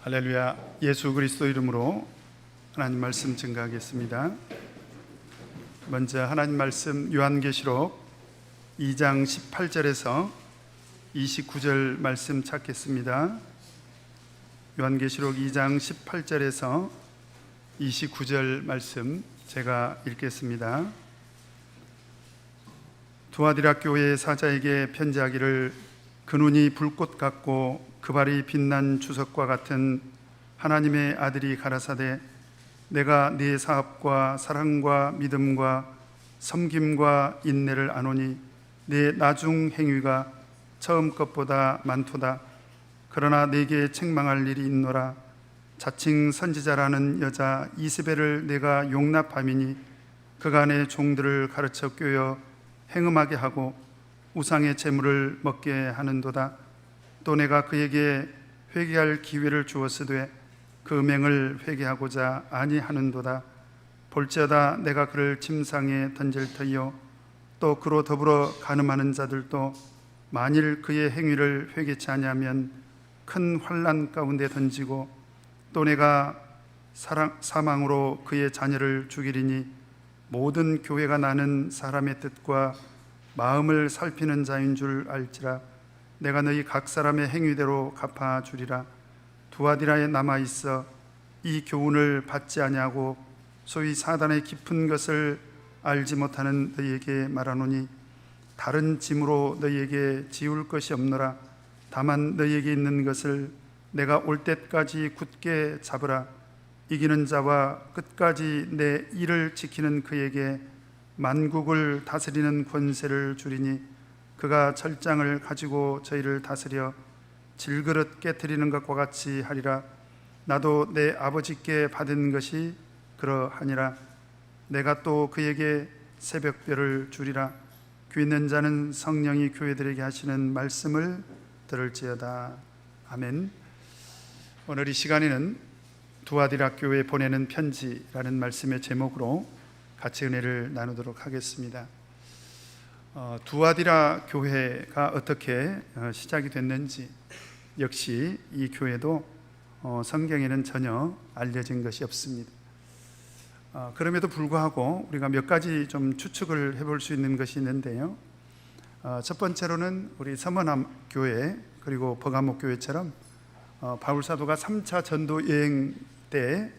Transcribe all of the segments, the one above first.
할렐루야. 예수 그리스도 이름으로 하나님 말씀 증거하겠습니다. 먼저 하나님 말씀 요한계시록 2장 18절에서 29절 말씀 찾겠습니다. 요한계시록 2장 18절에서 29절 말씀 제가 읽겠습니다. 두아디라 교회의 사자에게 편지하기를, 그 눈이 불꽃 같고 그 발이 빛난 주석과 같은 하나님의 아들이 가라사대, 내가 네 사업과 사랑과 믿음과 섬김과 인내를 아노니 네 나중 행위가 처음 것보다 많도다. 그러나 네게 책망할 일이 있노라. 자칭 선지자라는 여자 이스벨을 내가 용납함이니 그가 내 종들을 가르쳐 꿰어 행음하게 하고 우상의 재물을 먹게 하는도다. 또 내가 그에게 회개할 기회를 주었으되 그 맹을 회개하고자 아니하는도다. 볼지어다 내가 그를 침상에 던질 터이요 또 그로 더불어 간음하는 자들도 만일 그의 행위를 회개치 아니하면 큰 환난 가운데 던지고, 또 내가 사망으로 그의 자녀를 죽이리니 모든 교회가 나는 사람의 뜻과 마음을 살피는 자인 줄 알지라. 내가 너희 각 사람의 행위대로 갚아주리라. 두아디라에 남아있어 이 교훈을 받지 아니하고 소위 사단의 깊은 것을 알지 못하는 너희에게 말하노니, 다른 짐으로 너희에게 지울 것이 없노라. 다만 너희에게 있는 것을 내가 올 때까지 굳게 잡으라. 이기는 자와 끝까지 내 일을 지키는 그에게 만국을 다스리는 권세를 주리니, 그가 철장을 가지고 저희를 다스려 질그릇 깨트리는 것과 같이 하리라. 나도 내 아버지께 받은 것이 그러하니라. 내가 또 그에게 새벽별을 주리라. 귀 있는 자는 성령이 교회들에게 하시는 말씀을 들을지어다. 아멘. 오늘 이 시간에는 두아디라 교회에 보내는 편지라는 말씀의 제목으로 같이 은혜를 나누도록 하겠습니다. 두아디라 교회가 어떻게 시작이 됐는지, 역시 이 교회도 성경에는 전혀 알려진 것이 없습니다. 그럼에도 불구하고 우리가 몇 가지 좀 추측을 해볼 수 있는 것이 있는데요. 첫 번째로는 우리 서머남 교회 그리고 버가모 교회처럼 바울 사도가 3차 전도 여행 때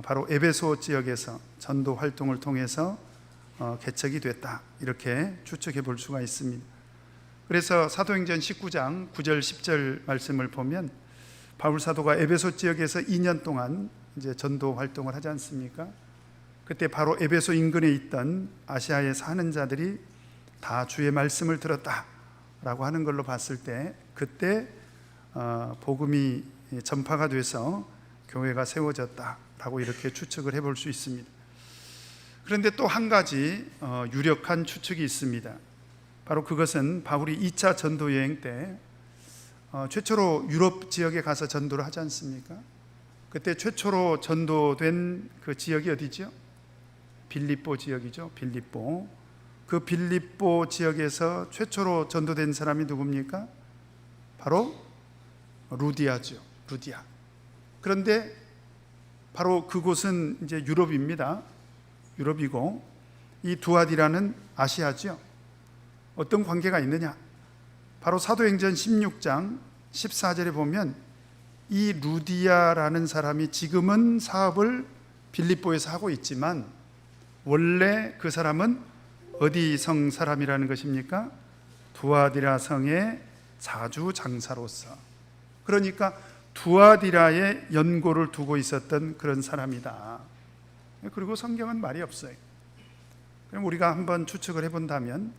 바로 에베소 지역에서 전도 활동을 통해서 개척이 됐다, 이렇게 추측해 볼 수가 있습니다. 그래서 사도행전 19장 9절 10절 말씀을 보면 바울 사도가 에베소 지역에서 2년 동안 이제 전도 활동을 하지 않습니까? 그때 바로 에베소 인근에 있던 아시아에 사는 자들이 다 주의 말씀을 들었다라고 하는 걸로 봤을 때, 그때 복음이 전파가 돼서 교회가 세워졌다라고 이렇게 추측을 해볼 수 있습니다. 그런데 또 한 가지 유력한 추측이 있습니다. 바로 그것은 바울이 2차 전도 여행 때 최초로 유럽 지역에 가서 전도를 하지 않습니까? 그때 최초로 전도된 그 지역이 어디죠? 빌립보 지역이죠. 빌립보. 그 빌립보 지역에서 최초로 전도된 사람이 누굽니까? 바로 루디아죠. 루디아. 그런데 바로 그곳은 이제 유럽입니다. 유럽이고 이 두아디라는 아시아죠. 어떤 관계가 있느냐? 바로 사도행전 16장 14절에 보면 이 루디아라는 사람이 지금은 사업을 빌립보에서 하고 있지만 원래 그 사람은 어디 성 사람이라는 것입니까? 두아디라 성의 자주 장사로서, 그러니까 두아디라에 연고를 두고 있었던 그런 사람이다. 그리고 성경은 말이 없어요. 그럼 우리가 한번 추측을 해본다면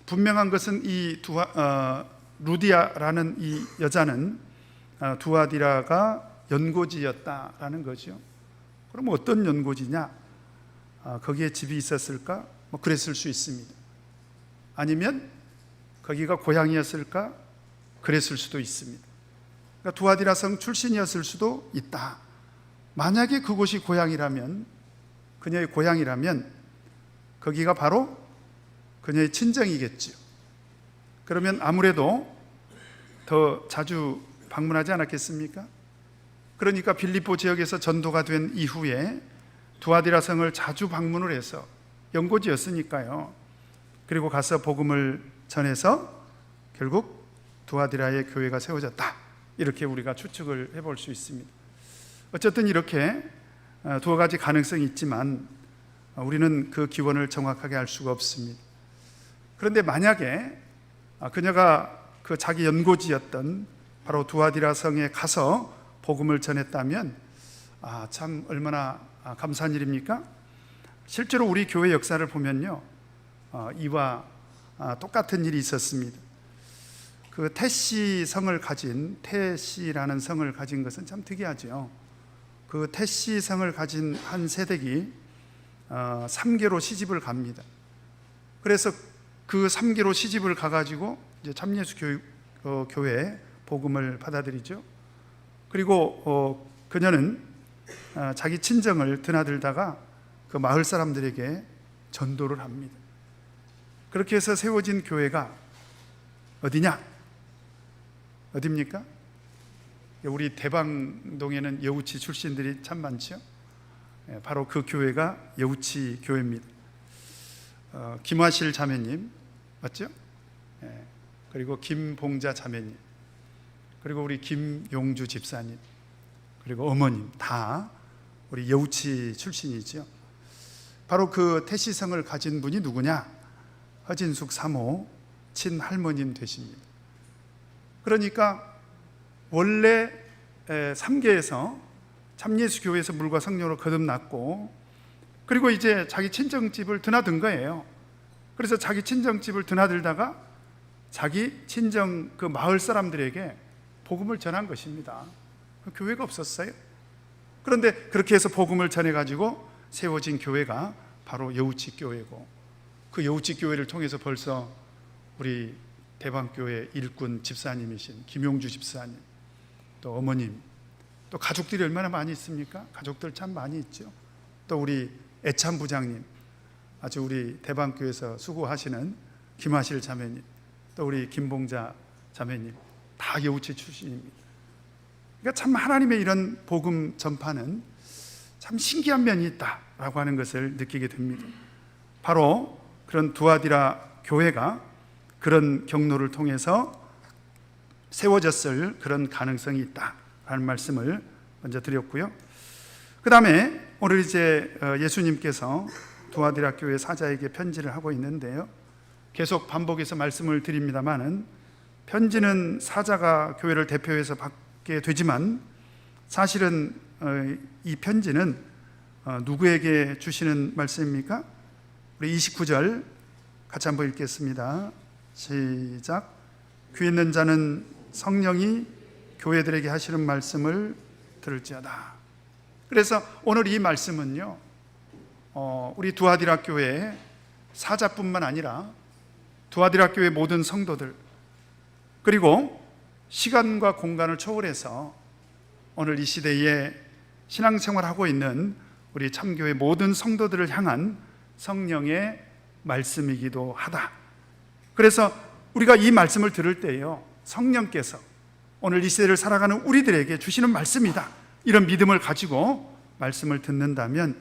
분명한 것은 이 루디아라는 이 여자는 두아디라가 연고지였다라는 거죠. 그럼 어떤 연고지냐? 거기에 집이 있었을까? 뭐 그랬을 수 있습니다. 아니면 거기가 고향이었을까? 그랬을 수도 있습니다. 그러니까 두아디라 성 출신이었을 수도 있다. 만약에 그곳이 고향이라면, 그녀의 고향이라면 거기가 바로 그녀의 친정이겠죠. 그러면 아무래도 더 자주 방문하지 않았겠습니까? 그러니까 빌립보 지역에서 전도가 된 이후에 두아디라 성을 자주 방문을 해서 연고지였으니까요. 그리고 가서 복음을 전해서 결국 두아디라의 교회가 세워졌다, 이렇게 우리가 추측을 해볼 수 있습니다. 어쨌든 이렇게 두 가지 가능성이 있지만 우리는 그 기원을 정확하게 알 수가 없습니다. 그런데 만약에 그녀가 그 자기 연고지였던 바로 두아디라 성에 가서 복음을 전했다면 참 얼마나 감사한 일입니까? 실제로 우리 교회 역사를 보면요, 이와 똑같은 일이 있었습니다. 그 테시 성을 가진, 테시라는 성을 가진 것은 참 특이하죠. 그 테시 성을 가진 한 세댁이 3개로 시집을 갑니다. 그래서 그 3개로 시집을 가가지고 이제 참예수 교회에 복음을 받아들이죠. 그리고 그녀는 자기 친정을 드나들다가 그 마을 사람들에게 전도를 합니다. 그렇게 해서 세워진 교회가 어디냐? 어디입니까? 우리 대방동에는 여우치 출신들이 참 많죠. 바로 그 교회가 여우치 교회입니다. 김화실 자매님 맞죠? 그리고 김봉자 자매님, 그리고 우리 김용주 집사님, 그리고 어머님 다 우리 여우치 출신이죠. 바로 그 태시성을 가진 분이 누구냐? 허진숙 사모 친할머님 되십니다. 그러니까 원래 3계에서 참예수 교회에서 물과 성령으로 거듭났고, 그리고 이제 자기 친정집을 드나든 거예요. 그래서 자기 친정집을 드나들다가 자기 친정 그 마을 사람들에게 복음을 전한 것입니다. 교회가 없었어요. 그런데 그렇게 해서 복음을 전해가지고 세워진 교회가 바로 여우치 교회고, 그 여우치 교회를 통해서 벌써 우리 대방교회 일꾼 집사님이신 김용주 집사님, 또 어머님, 또 가족들이 얼마나 많이 있습니까? 가족들 참 많이 있죠. 또 우리 애참 부장님, 아주 우리 대방교회에서 수고하시는 김하실 자매님, 또 우리 김봉자 자매님, 다 여우치 출신입니다. 그러니까 참 하나님의 이런 복음 전파는 참 신기한 면이 있다라고 하는 것을 느끼게 됩니다. 바로 그런 두아디라 교회가 그런 경로를 통해서 세워졌을 그런 가능성이 있다라는 말씀을 먼저 드렸고요. 그 다음에 오늘 이제 예수님께서 두아디라 교회 사자에게 편지를 하고 있는데요, 계속 반복해서 말씀을 드립니다만은 편지는 사자가 교회를 대표해서 받게 되지만 사실은 이 편지는 누구에게 주시는 말씀입니까? 우리 29절 같이 한번 읽겠습니다. 시작. 귀 있는 자는 성령이 교회들에게 하시는 말씀을 들을지어다. 그래서 오늘 이 말씀은요, 우리 두아디라 교회의 사자뿐만 아니라 두아디라 교회 모든 성도들, 그리고 시간과 공간을 초월해서 오늘 이 시대에 신앙생활하고 있는 우리 참교회 모든 성도들을 향한 성령의 말씀이기도 하다. 그래서 우리가 이 말씀을 들을 때요, 성령께서 오늘 이 시대를 살아가는 우리들에게 주시는 말씀이다, 이런 믿음을 가지고 말씀을 듣는다면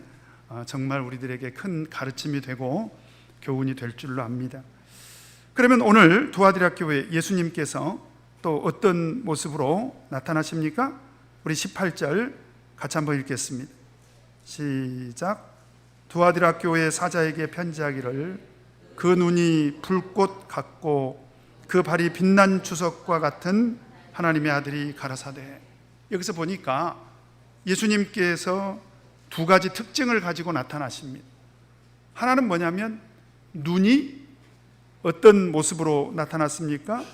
정말 우리들에게 큰 가르침이 되고 교훈이 될 줄로 압니다. 그러면 오늘 두아디라 교회 예수님께서 또 어떤 모습으로 나타나십니까? 우리 18절 같이 한번 읽겠습니다. 시작. 두아디라 교회 사자에게 편지하기를 그 눈이 불꽃 같고 그 발이 빛난 주석과 같은 하나님의 아들이 가라사대. 여기서 보니까 예수님께서 두 가지 특징을 가지고 나타나십니다. 하나는 뭐냐면 눈이 어떤 모습으로 나타났습니까?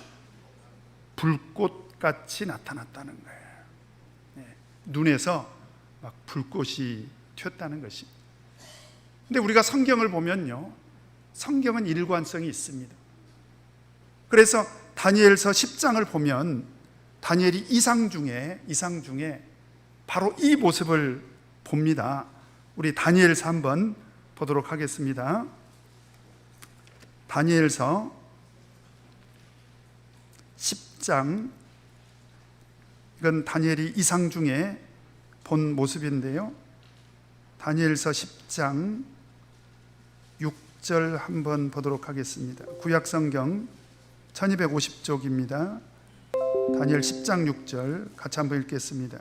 불꽃같이 나타났다는 거예요. 눈에서 막 불꽃이 튀었다는 것입니다. 근데 우리가 성경을 보면요, 성경은 일관성이 있습니다. 그래서 다니엘서 10장을 보면 다니엘이 이상 중에 바로 이 모습을 봅니다. 우리 다니엘서 한번 보도록 하겠습니다. 다니엘서 10장, 이건 다니엘이 이상 중에 본 모습인데요. 다니엘서 10장 6절 한번 보도록 하겠습니다. 구약성경 1250쪽입니다. 다니엘 10장 6절 같이 한번 읽겠습니다.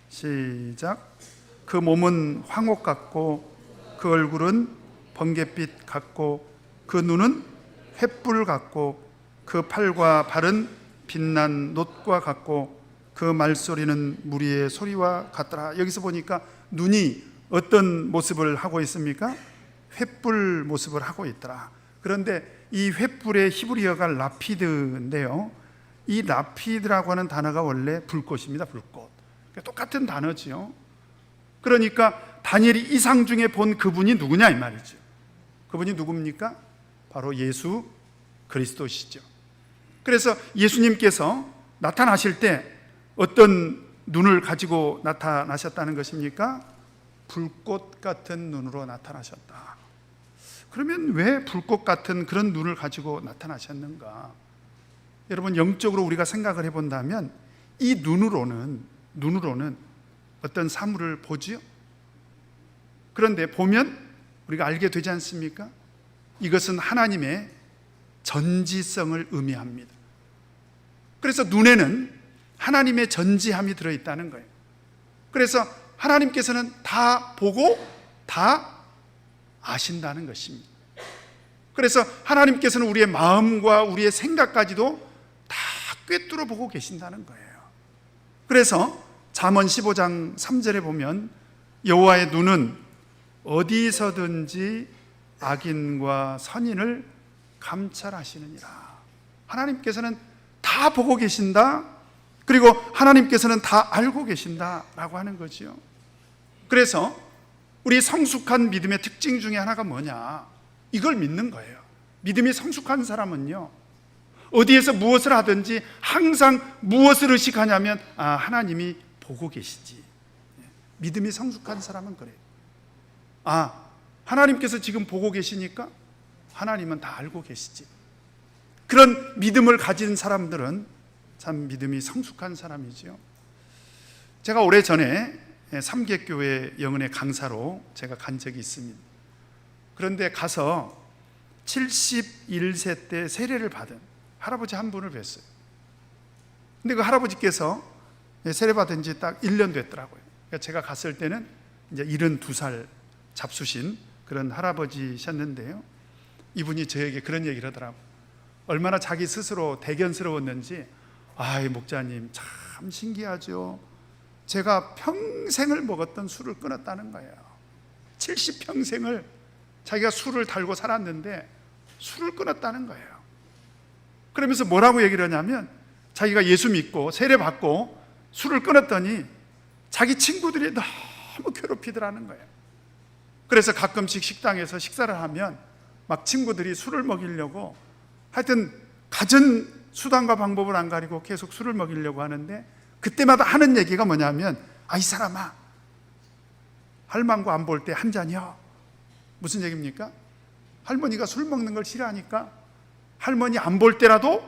시작. 그 몸은 황옥 같고 그 얼굴은 번갯빛 같고 그 눈은 횃불 같고 그 팔과 발은 빛난 놋과 같고 그 말소리는 무리의 소리와 같더라. 여기서 보니까 눈이 어떤 모습을 하고 있습니까? 횃불 모습을 하고 있더라. 그런데 이 횃불의 히브리어가 라피드인데요, 이 라피드라고 하는 단어가 원래 불꽃입니다. 불꽃. 똑같은 단어지요. 그러니까 다니엘이 이상 중에 본 그분이 누구냐 이 말이죠. 그분이 누굽니까? 바로 예수 그리스도시죠. 그래서 예수님께서 나타나실 때 어떤 눈을 가지고 나타나셨다는 것입니까? 불꽃 같은 눈으로 나타나셨다. 그러면 왜 불꽃 같은 그런 눈을 가지고 나타나셨는가? 여러분, 영적으로 우리가 생각을 해본다면 이 눈으로는 어떤 사물을 보지요? 그런데 보면 우리가 알게 되지 않습니까? 이것은 하나님의 전지성을 의미합니다. 그래서 눈에는 하나님의 전지함이 들어있다는 거예요. 그래서 하나님께서는 다 보고 다 아신다는 것입니다. 그래서 하나님께서는 우리의 마음과 우리의 생각까지도 다 꿰뚫어 보고 계신다는 거예요. 그래서 잠언 15장 3절에 보면 여호와의 눈은 어디서든지 악인과 선인을 감찰하시느니라. 하나님께서는 다 보고 계신다. 그리고 하나님께서는 다 알고 계신다라고 하는 거지요. 그래서 우리 성숙한 믿음의 특징 중에 하나가 뭐냐? 이걸 믿는 거예요. 믿음이 성숙한 사람은요, 어디에서 무엇을 하든지 항상 무엇을 의식하냐면 하나님이 보고 계시지. 믿음이 성숙한 사람은 그래요. 하나님께서 지금 보고 계시니까 하나님은 다 알고 계시지. 그런 믿음을 가진 사람들은 참 믿음이 성숙한 사람이지요. 제가 오래전에 삼계교회 영은의 강사로 제가 간 적이 있습니다. 그런데 가서 71세 때 세례를 받은 할아버지 한 분을 뵀어요. 근데 그 할아버지께서 세례 받은 지 딱 1년 됐더라고요. 그러니까 제가 갔을 때는 이제 72살 잡수신 그런 할아버지셨는데요, 이분이 저에게 그런 얘기를 하더라고요. 얼마나 자기 스스로 대견스러웠는지, 목자님 참 신기하죠. 제가 평생을 먹었던 술을 끊었다는 거예요. 70평생을 자기가 술을 달고 살았는데 술을 끊었다는 거예요. 그러면서 뭐라고 얘기를 하냐면, 자기가 예수 믿고 세례 받고 술을 끊었더니 자기 친구들이 너무 괴롭히더라는 거예요. 그래서 가끔씩 식당에서 식사를 하면 막 친구들이 술을 먹이려고, 하여튼 갖은 수단과 방법을 안 가리고 계속 술을 먹이려고 하는데, 그때마다 하는 얘기가 뭐냐면, 이 사람아, 할망구 안 볼 때 한 잔이요. 무슨 얘기입니까? 할머니가 술 먹는 걸 싫어하니까 할머니 안 볼 때라도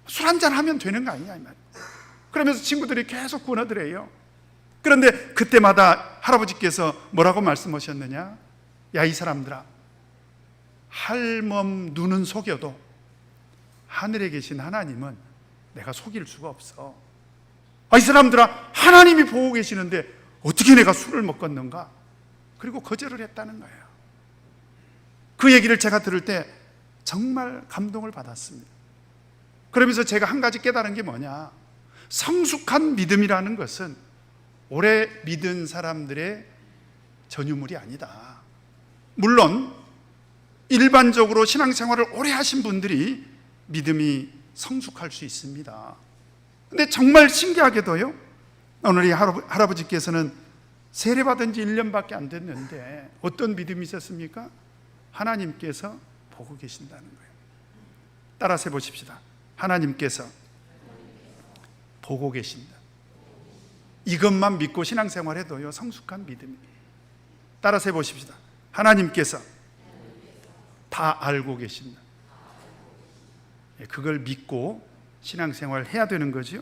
술 한 잔 하면 되는 거 아니냐 이 말이에요. 그러면서 친구들이 계속 권하더래요. 그런데 그때마다 할아버지께서 뭐라고 말씀하셨느냐? 야, 이 사람들아, 할멈 눈은 속여도 하늘에 계신 하나님은 내가 속일 수가 없어. 이 사람들아, 하나님이 보고 계시는데 어떻게 내가 술을 먹겠는가? 그리고 거절을 했다는 거예요. 그 얘기를 제가 들을 때 정말 감동을 받았습니다. 그러면서 제가 한 가지 깨달은 게 뭐냐? 성숙한 믿음이라는 것은 오래 믿은 사람들의 전유물이 아니다. 물론 일반적으로 신앙생활을 오래 하신 분들이 믿음이 성숙할 수 있습니다. 근데 정말 신기하게도요, 오늘 이 할아버지께서는 세례받은 지 1년밖에 안 됐는데 어떤 믿음이 있었습니까? 하나님께서 보고 계신다는 거예요. 따라서 해보십시다. 하나님께서 보고 계신다. 이것만 믿고 신앙생활해도요, 성숙한 믿음입니다. 따라서 해보십시다. 하나님께서 다 알고 계신다. 그걸 믿고 신앙생활을 해야 되는 거죠.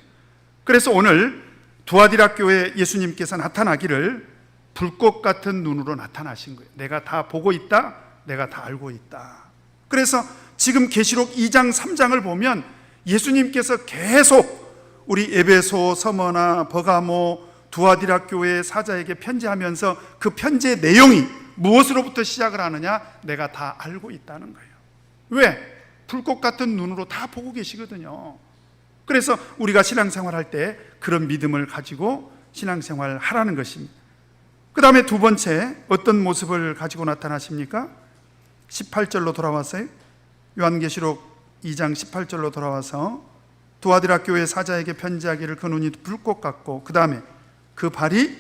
그래서 오늘 두아디라 교회에 예수님께서 나타나기를 불꽃 같은 눈으로 나타나신 거예요. 내가 다 보고 있다, 내가 다 알고 있다. 그래서 지금 계시록 2장 3장을 보면 예수님께서 계속 우리 에베소, 서머나, 버가모, 두아디라 교회 사자에게 편지하면서 그 편지의 내용이 무엇으로부터 시작을 하느냐? 내가 다 알고 있다는 거예요. 왜? 불꽃 같은 눈으로 다 보고 계시거든요. 그래서 우리가 신앙생활할 때 그런 믿음을 가지고 신앙생활을 하라는 것입니다. 그 다음에 두 번째, 어떤 모습을 가지고 나타나십니까? 18절로 돌아왔어요. 요한계시록 2장 18절로 돌아와서 두아디라 교회 사자에게 편지하기를 그 눈이 불꽃 같고 그 다음에 그 발이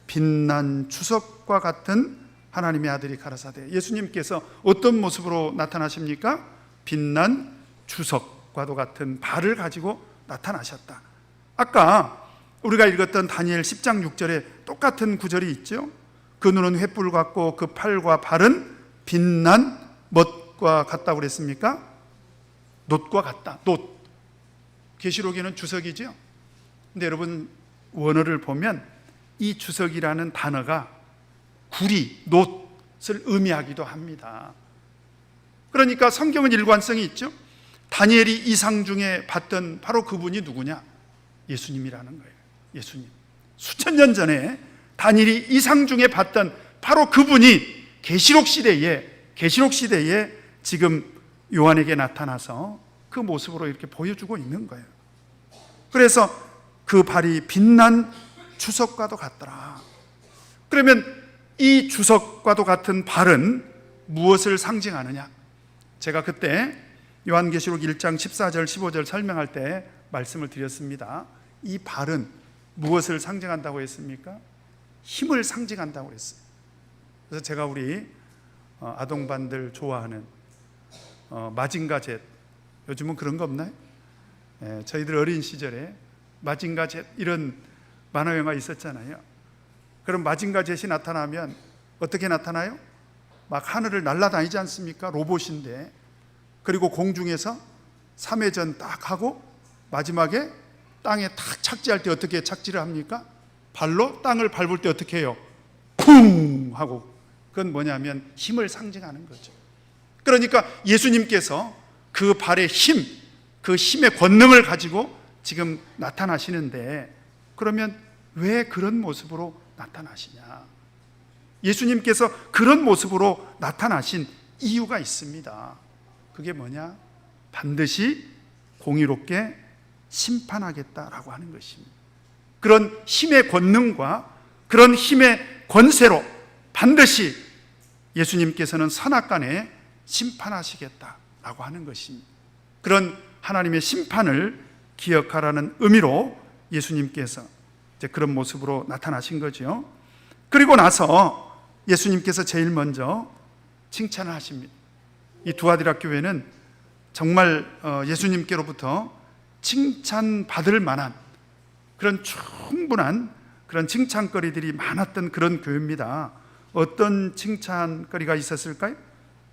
빛난 주석과 같은 하나님의 아들이 가라사대. 예수님께서 어떤 모습으로 나타나십니까? 빛난 주석과도 같은 발을 가지고 나타나셨다. 아까 우리가 읽었던 다니엘 10장 6절에 똑같은 구절이 있죠. 그 눈은 횃불 같고 그 팔과 발은 빛난 뭣과 같다고 그랬습니까? 놋과 같다. 놋. 계시록에는 주석이죠. 근데 여러분 원어를 보면 이 주석이라는 단어가 구리, 놋을 의미하기도 합니다. 그러니까 성경은 일관성이 있죠. 다니엘이 이상 중에 봤던 바로 그분이 누구냐? 예수님이라는 거예요. 예수님. 수천 년 전에 다니엘이 이상 중에 봤던 바로 그분이 계시록 시대에 지금 요한에게 나타나서 그 모습으로 이렇게 보여주고 있는 거예요. 그래서 그 발이 빛난 주석과도 같더라. 그러면 이 주석과도 같은 발은 무엇을 상징하느냐? 제가 그때 요한계시록 1장 14절 15절 설명할 때 말씀을 드렸습니다. 이 발은 무엇을 상징한다고 했습니까? 힘을 상징한다고 했어요. 그래서 제가 우리 아동반들 좋아하는 마징가 젯, 요즘은 그런 거 없나요? 저희들 어린 시절에 마징가 젯 이런 만화 영화 있었잖아요. 그럼 마징가 젯이 나타나면 어떻게 나타나요? 막 하늘을 날아다니지 않습니까? 로봇인데. 그리고 공중에서 3회전 딱 하고 마지막에 땅에 탁 착지할 때 어떻게 착지를 합니까? 발로 땅을 밟을 때 어떻게 해요? 쿵 하고. 그건 뭐냐면 힘을 상징하는 거죠. 그러니까 예수님께서 그 발의 힘, 그 힘의 권능을 가지고 지금 나타나시는데, 그러면 왜 그런 모습으로 나타나시냐? 예수님께서 그런 모습으로 나타나신 이유가 있습니다. 그게 뭐냐? 반드시 공의롭게 심판하겠다라고 하는 것입니다. 그런 힘의 권능과 그런 힘의 권세로 반드시 예수님께서는 선악간에 심판하시겠다라고 하는 것입니다. 그런 하나님의 심판을 기억하라는 의미로 예수님께서 이제 그런 모습으로 나타나신 거죠. 그리고 나서 예수님께서 제일 먼저 칭찬을 하십니다. 이 두아디라 교회는 정말 예수님께로부터 칭찬받을 만한 그런 충분한 그런 칭찬거리들이 많았던 그런 교회입니다. 어떤 칭찬거리가 있었을까요?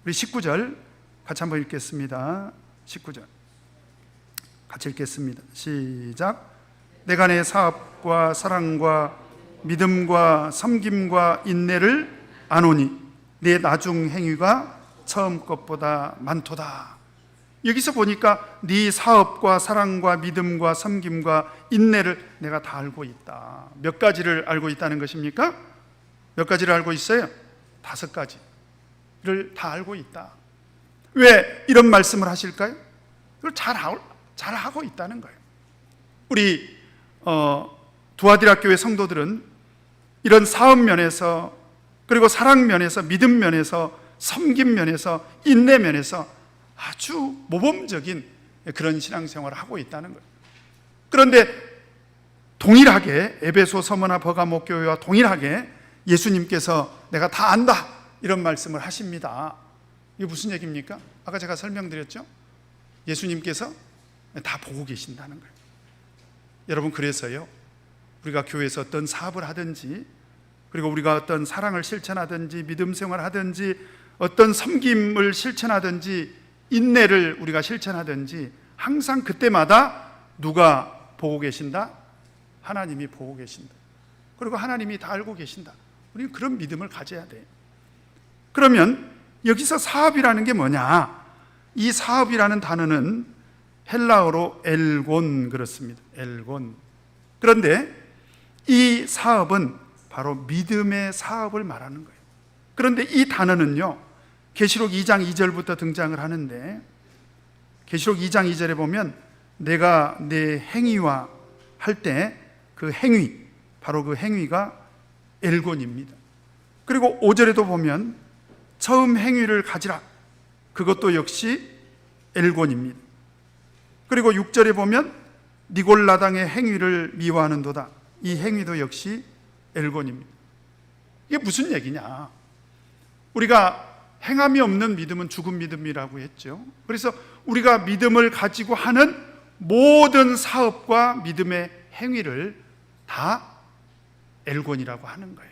우리 19절 같이 한번 읽겠습니다. 19절 같이 읽겠습니다. 시작. 내가 내 사업과 사랑과 믿음과 섬김과 인내를 아노니 내 나중 행위가 처음 것보다 많도다. 여기서 보니까 네 사업과 사랑과 믿음과 섬김과 인내를 내가 다 알고 있다. 몇 가지를 알고 있다는 것입니까? 몇 가지를 알고 있어요? 5가지를 다 알고 있다. 왜 이런 말씀을 하실까요? 그걸 잘 하고 있다는 거예요. 우리 두아디라 교회 성도들은 이런 사업 면에서, 그리고 사랑 면에서, 믿음 면에서, 섬김 면에서, 인내 면에서 아주 모범적인 그런 신앙생활을 하고 있다는 거예요. 그런데 동일하게 에베소, 서머나, 버가모 교회와 동일하게 예수님께서 내가 다 안다 이런 말씀을 하십니다. 이게 무슨 얘기입니까? 아까 제가 설명드렸죠? 예수님께서 다 보고 계신다는 거예요. 여러분, 그래서요, 우리가 교회에서 어떤 사업을 하든지, 그리고 우리가 어떤 사랑을 실천하든지, 믿음 생활을 하든지, 어떤 섬김을 실천하든지, 인내를 우리가 실천하든지, 항상 그때마다 누가 보고 계신다? 하나님이 보고 계신다. 그리고 하나님이 다 알고 계신다. 우리는 그런 믿음을 가져야 돼요. 그러면 여기서 사업이라는 게 뭐냐? 이 사업이라는 단어는 헬라어로 엘곤 그렇습니다. 엘곤. 그런데 이 사업은 바로 믿음의 사업을 말하는 거예요. 그런데 이 단어는요, 계시록 2장 2절부터 등장을 하는데, 계시록 2장 2절에 보면 내가 내 행위와 할 때 그 행위, 바로 그 행위가 엘곤입니다. 그리고 5절에도 보면 처음 행위를 가지라, 그것도 역시 엘곤입니다. 그리고 6절에 보면 니골라당의 행위를 미워하는도다, 이 행위도 역시 엘곤입니다. 이게 무슨 얘기냐? 우리가 행함이 없는 믿음은 죽은 믿음이라고 했죠. 그래서 우리가 믿음을 가지고 하는 모든 사업과 믿음의 행위를 다 엘곤이라고 하는 거예요.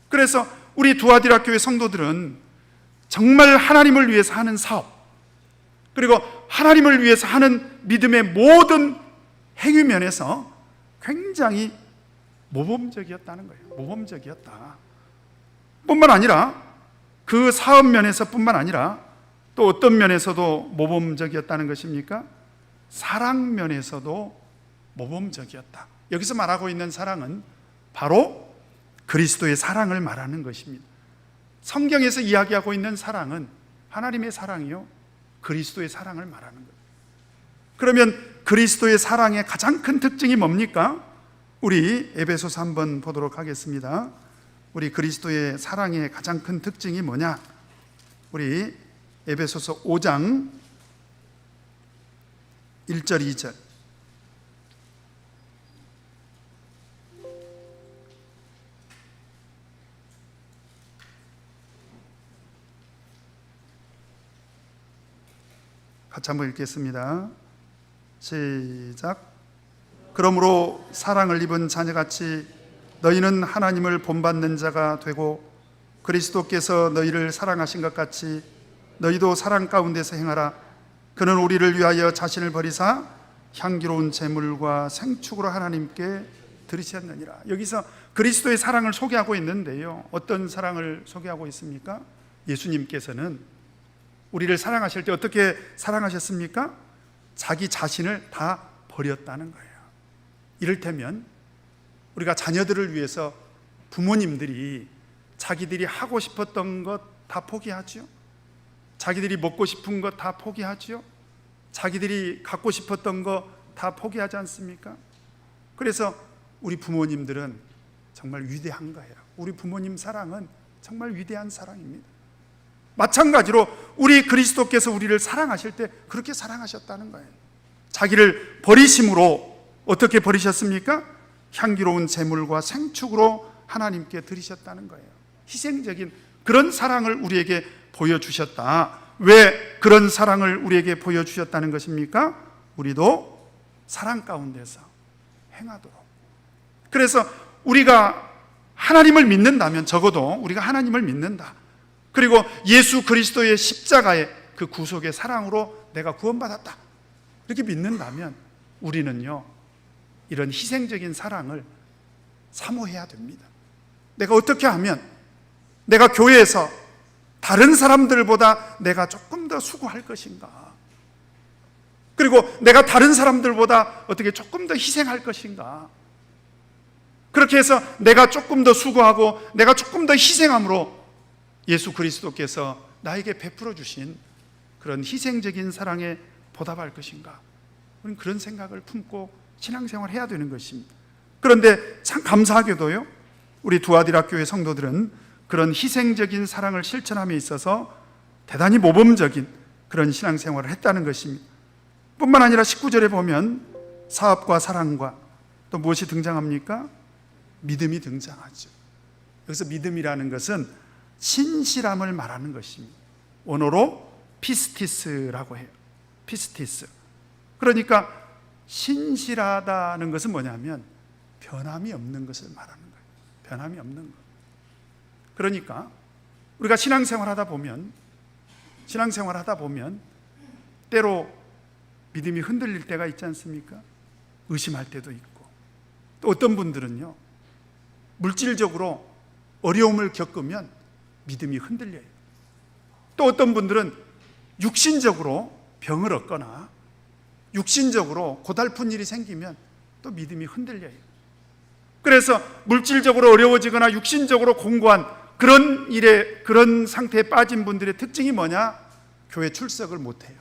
그래서 우리 두아디라 교회 성도들은 정말 하나님을 위해서 하는 사업, 그리고 하나님을 위해서 하는 믿음의 모든 행위 면에서 굉장히 모범적이었다는 거예요. 모범적이었다. 뿐만 아니라 그 사업 면에서 뿐만 아니라 또 어떤 면에서도 모범적이었다는 것입니까? 사랑 면에서도 모범적이었다. 여기서 말하고 있는 사랑은 바로 그리스도의 사랑을 말하는 것입니다. 성경에서 이야기하고 있는 사랑은 하나님의 사랑이요, 그리스도의 사랑을 말하는 거예요. 그러면 그리스도의 사랑의 가장 큰 특징이 뭡니까? 우리 에베소서 한번 보도록 하겠습니다. 우리 그리스도의 사랑의 가장 큰 특징이 뭐냐? 우리 에베소서 5장 1절 2절. 같이 한번 읽겠습니다. 시작. 그러므로 사랑을 입은 자녀같이 너희는 하나님을 본받는 자가 되고 그리스도께서 너희를 사랑하신 것 같이 너희도 사랑 가운데서 행하라. 그는 우리를 위하여 자신을 버리사 향기로운 제물과 생축으로 하나님께 드리셨느니라. 여기서 그리스도의 사랑을 소개하고 있는데요, 어떤 사랑을 소개하고 있습니까? 예수님께서는 우리를 사랑하실 때 어떻게 사랑하셨습니까? 자기 자신을 다 버렸다는 거예요. 이를테면 우리가 자녀들을 위해서 부모님들이 자기들이 하고 싶었던 것 다 포기하죠. 자기들이 먹고 싶은 것 다 포기하죠. 자기들이 갖고 싶었던 거 다 포기하지 않습니까? 그래서 우리 부모님들은 정말 위대한 거예요. 우리 부모님 사랑은 정말 위대한 사랑입니다. 마찬가지로 우리 그리스도께서 우리를 사랑하실 때 그렇게 사랑하셨다는 거예요. 자기를 버리심으로 어떻게 버리셨습니까? 향기로운 제물과 생축으로 하나님께 드리셨다는 거예요. 희생적인 그런 사랑을 우리에게 보여주셨다. 왜 그런 사랑을 우리에게 보여주셨다는 것입니까? 우리도 사랑 가운데서 행하도록. 그래서 우리가 하나님을 믿는다면, 적어도 우리가 하나님을 믿는다, 그리고 예수 그리스도의 십자가의 그 구속의 사랑으로 내가 구원받았다, 이렇게 믿는다면 우리는요, 이런 희생적인 사랑을 사모해야 됩니다. 내가 어떻게 하면 내가 교회에서 다른 사람들보다 내가 조금 더 수고할 것인가, 그리고 내가 다른 사람들보다 어떻게 조금 더 희생할 것인가, 그렇게 해서 내가 조금 더 수고하고 내가 조금 더 희생함으로 예수 그리스도께서 나에게 베풀어 주신 그런 희생적인 사랑에 보답할 것인가, 우리는 그런 생각을 품고 신앙생활을 해야 되는 것입니다. 그런데 참 감사하게도요, 우리 두아디라 교회 성도들은 그런 희생적인 사랑을 실천함에 있어서 대단히 모범적인 그런 신앙생활을 했다는 것입니다. 뿐만 아니라 19절에 보면 사업과 사랑과 또 무엇이 등장합니까? 믿음이 등장하죠. 여기서 믿음이라는 것은 신실함을 말하는 것입니다. 원어로 피스티스라고 해요. 피스티스. 그러니까 신실하다는 것은 뭐냐면 변함이 없는 것을 말하는 거예요. 변함이 없는 것. 그러니까 우리가 신앙생활 하다 보면 때로 믿음이 흔들릴 때가 있지 않습니까? 의심할 때도 있고, 또 어떤 분들은요, 물질적으로 어려움을 겪으면 믿음이 흔들려요. 또 어떤 분들은 육신적으로 병을 얻거나 육신적으로 고달픈 일이 생기면 또 믿음이 흔들려요. 그래서 물질적으로 어려워지거나 육신적으로 공고한 그런 일에, 그런 상태에 빠진 분들의 특징이 뭐냐? 교회 출석을 못해요.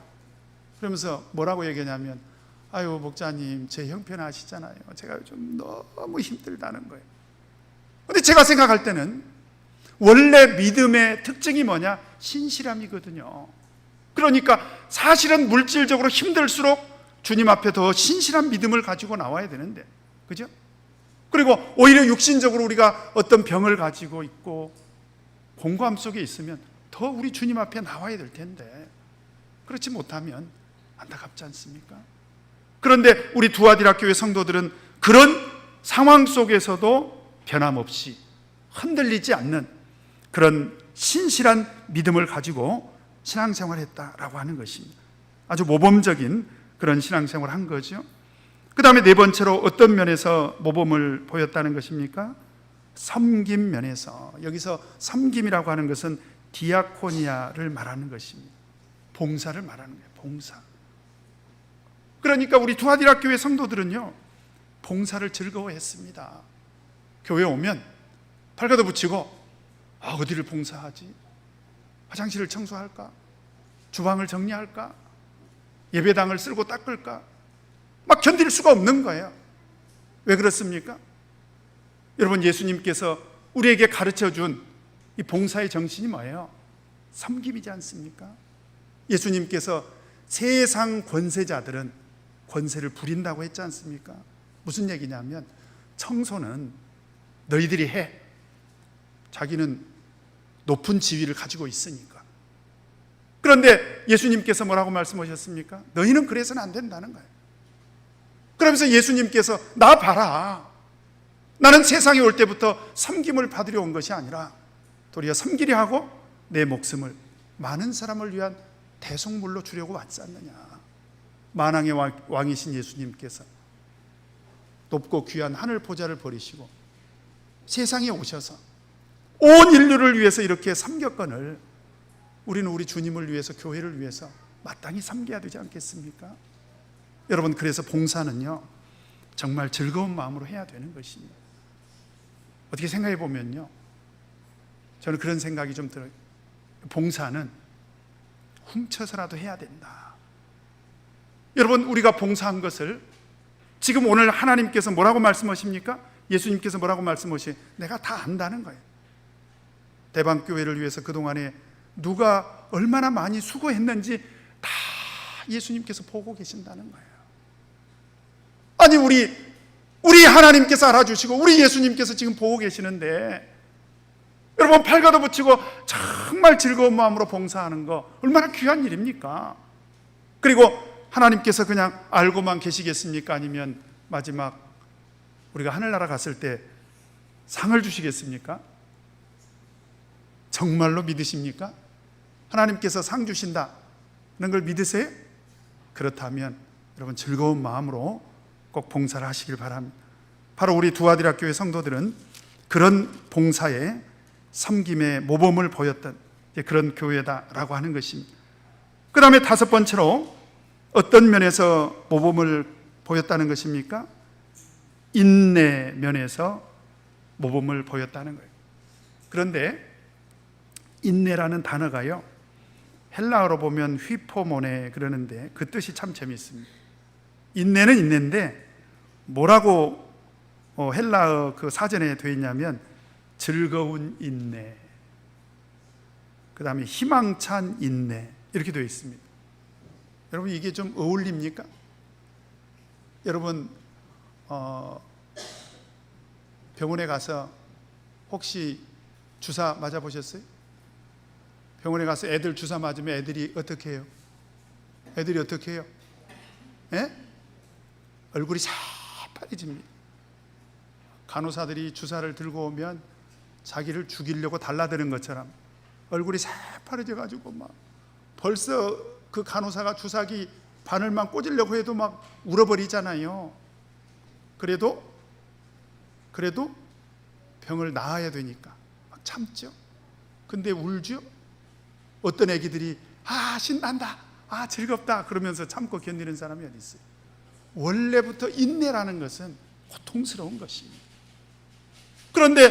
그러면서 뭐라고 얘기하냐면, 아유 목자님 제 형편아시잖아요. 제가 좀 너무 힘들다는 거예요. 근데 제가 생각할 때는 원래 믿음의 특징이 뭐냐? 신실함이거든요. 그러니까 사실은 물질적으로 힘들수록 주님 앞에 더 신실한 믿음을 가지고 나와야 되는데, 그죠? 그리고 오히려 육신적으로 우리가 어떤 병을 가지고 있고 공고함 속에 있으면 더 우리 주님 앞에 나와야 될 텐데, 그렇지 못하면 안타깝지 않습니까? 그런데 우리 두아디라 교회 성도들은 그런 상황 속에서도 변함없이 흔들리지 않는 그런 신실한 믿음을 가지고 신앙생활을 했다라고 하는 것입니다. 아주 모범적인 그런 신앙생활을 한 거죠. 그 다음에 네 번째로 어떤 면에서 모범을 보였다는 것입니까? 섬김 면에서. 여기서 섬김이라고 하는 것은 디아코니아를 말하는 것입니다. 봉사를 말하는 거예요. 봉사. 그러니까 우리 두아디라 교회 성도들은요, 봉사를 즐거워했습니다. 교회 오면 발가도 붙이고, 어디를 봉사하지? 화장실을 청소할까? 주방을 정리할까? 예배당을 쓸고 닦을까? 막 견딜 수가 없는 거예요. 왜 그렇습니까? 여러분, 예수님께서 우리에게 가르쳐준 이 봉사의 정신이 뭐예요? 섬김이지 않습니까? 예수님께서 세상 권세자들은 권세를 부린다고 했지 않습니까? 무슨 얘기냐면, 청소는 너희들이 해. 자기는 높은 지위를 가지고 있으니까. 그런데 예수님께서 뭐라고 말씀하셨습니까? 너희는 그래서는 안 된다는 거예요. 그러면서 예수님께서 나 봐라. 나는 세상에 올 때부터 섬김을 받으려 온 것이 아니라 도리어 섬기려 하고 내 목숨을 많은 사람을 위한 대속물로 주려고 왔지 않느냐. 만왕의 왕이신 예수님께서 높고 귀한 하늘 보좌를 버리시고 세상에 오셔서 온 인류를 위해서 이렇게 섬겼거늘 우리는 우리 주님을 위해서, 교회를 위해서 마땅히 섬겨야 되지 않겠습니까? 여러분, 그래서 봉사는요, 정말 즐거운 마음으로 해야 되는 것입니다. 어떻게 생각해 보면요, 저는 그런 생각이 좀 들어요. 봉사는 훔쳐서라도 해야 된다. 여러분, 우리가 봉사한 것을 지금 오늘 하나님께서 뭐라고 말씀하십니까? 예수님께서 뭐라고 말씀하시죠? 내가 다 안다는 거예요. 대방교회를 위해서 그동안에 누가 얼마나 많이 수고했는지 다 예수님께서 보고 계신다는 거예요. 아니, 우리 하나님께서 알아주시고 우리 예수님께서 지금 보고 계시는데, 여러분, 팔가도 붙이고 정말 즐거운 마음으로 봉사하는 거 얼마나 귀한 일입니까? 그리고 하나님께서 그냥 알고만 계시겠습니까? 아니면 마지막 우리가 하늘나라 갔을 때 상을 주시겠습니까? 정말로 믿으십니까? 하나님께서 상 주신다는 걸 믿으세요? 그렇다면 여러분, 즐거운 마음으로 꼭 봉사를 하시길 바랍니다. 바로 우리 두아디라 교회 성도들은 그런 봉사에 섬김의 모범을 보였던 그런 교회다라고 하는 것입니다. 그 다음에 다섯 번째로 어떤 면에서 모범을 보였다는 것입니까? 인내 면에서 모범을 보였다는 거예요. 그런데 인내라는 단어가요, 헬라어로 보면 휘포모네 그러는데 그 뜻이 참 재미있습니다. 인내는 인내인데 뭐라고 헬라어 그 사전에 되어 있냐면 즐거운 인내, 그 다음에 희망찬 인내, 이렇게 되어 있습니다. 여러분, 이게 좀 어울립니까? 여러분, 병원에 가서 혹시 주사 맞아보셨어요? 병원에 가서 애들 주사 맞으면 애들이 어떻게 해요? 애들이 어떻게 해요? 예? 얼굴이 새파래집니다. 간호사들이 주사를 들고 오면 자기를 죽이려고 달라드는 것처럼 얼굴이 새파래져가지고 막 벌써 그 간호사가 주사기 바늘만 꽂으려고 해도 막 울어버리잖아요. 그래도 그래도 병을 나아야 되니까 막 참죠. 근데 울죠. 어떤 애기들이 신난다, 즐겁다 그러면서 참고 견디는 사람이 어디 있어요? 원래부터 인내라는 것은 고통스러운 것입니다. 그런데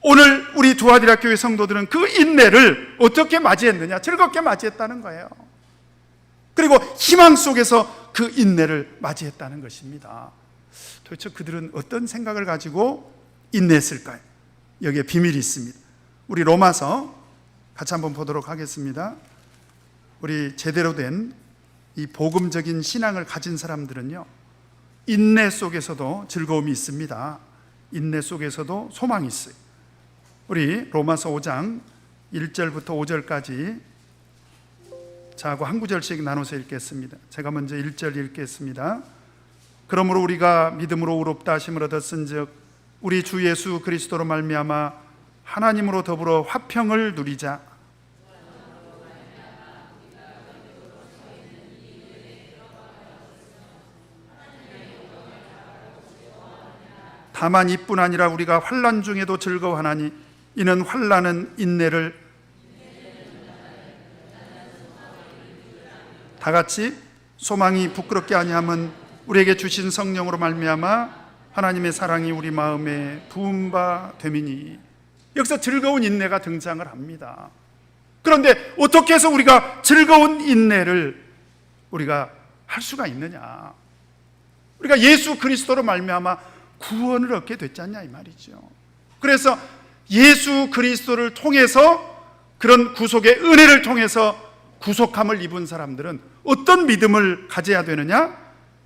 오늘 우리 두아디라 교회 성도들은 그 인내를 어떻게 맞이했느냐? 즐겁게 맞이했다는 거예요. 그리고 희망 속에서 그 인내를 맞이했다는 것입니다. 도대체 그들은 어떤 생각을 가지고 인내했을까요? 여기에 비밀이 있습니다. 우리 로마서 같이 한번 보도록 하겠습니다. 우리 제대로 된 이 복음적인 신앙을 가진 사람들은요, 인내 속에서도 즐거움이 있습니다. 인내 속에서도 소망이 있어요. 우리 로마서 5장 1절부터 5절까지 자고 한 구절씩 나눠서 읽겠습니다. 제가 먼저 1절 읽겠습니다. 그러므로 우리가 믿음으로 의롭다 하심을 얻었은즉 우리 주 예수 그리스도로 말미암아 하나님으로 더불어 화평을 누리자. 다만 이뿐 아니라 우리가 환난 중에도 즐거워하나니 이는 환난은 인내를, 다 같이 소망이 부끄럽게 아니함은 우리에게 주신 성령으로 말미암아 하나님의 사랑이 우리 마음에 부은 바 됨이니. 여기서 즐거운 인내가 등장을 합니다. 그런데 어떻게 해서 우리가 즐거운 인내를 우리가 할 수가 있느냐? 우리가 예수 그리스도로 말미암아 구원을 얻게 됐지 않냐 이 말이죠. 그래서 예수 그리스도를 통해서, 그런 구속의 은혜를 통해서 구속함을 입은 사람들은 어떤 믿음을 가져야 되느냐?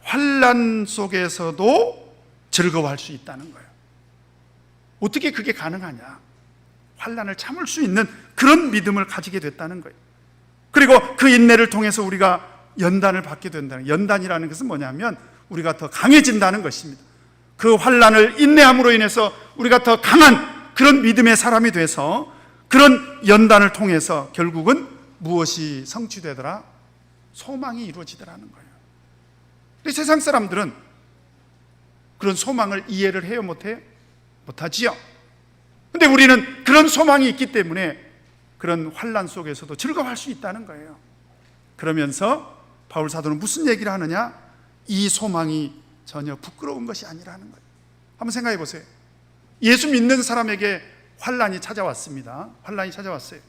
환난 속에서도 즐거워할 수 있다는 거예요. 어떻게 그게 가능하냐? 환난을 참을 수 있는 그런 믿음을 가지게 됐다는 거예요. 그리고 그 인내를 통해서 우리가 연단을 받게 된다는, 연단이라는 것은 뭐냐면 우리가 더 강해진다는 것입니다. 그 환난을 인내함으로 인해서 우리가 더 강한 그런 믿음의 사람이 돼서 그런 연단을 통해서 결국은 무엇이 성취되더라? 소망이 이루어지더라는 거예요. 근데 세상 사람들은 그런 소망을 이해를 해요, 못해요? 못하지요. 근데 우리는 그런 소망이 있기 때문에 그런 환난 속에서도 즐거워할 수 있다는 거예요. 그러면서 바울 사도는 무슨 얘기를 하느냐? 이 소망이 전혀 부끄러운 것이 아니라는 거예요. 한번 생각해 보세요. 예수 믿는 사람에게 환난이 찾아왔습니다. 환난이 찾아왔어요.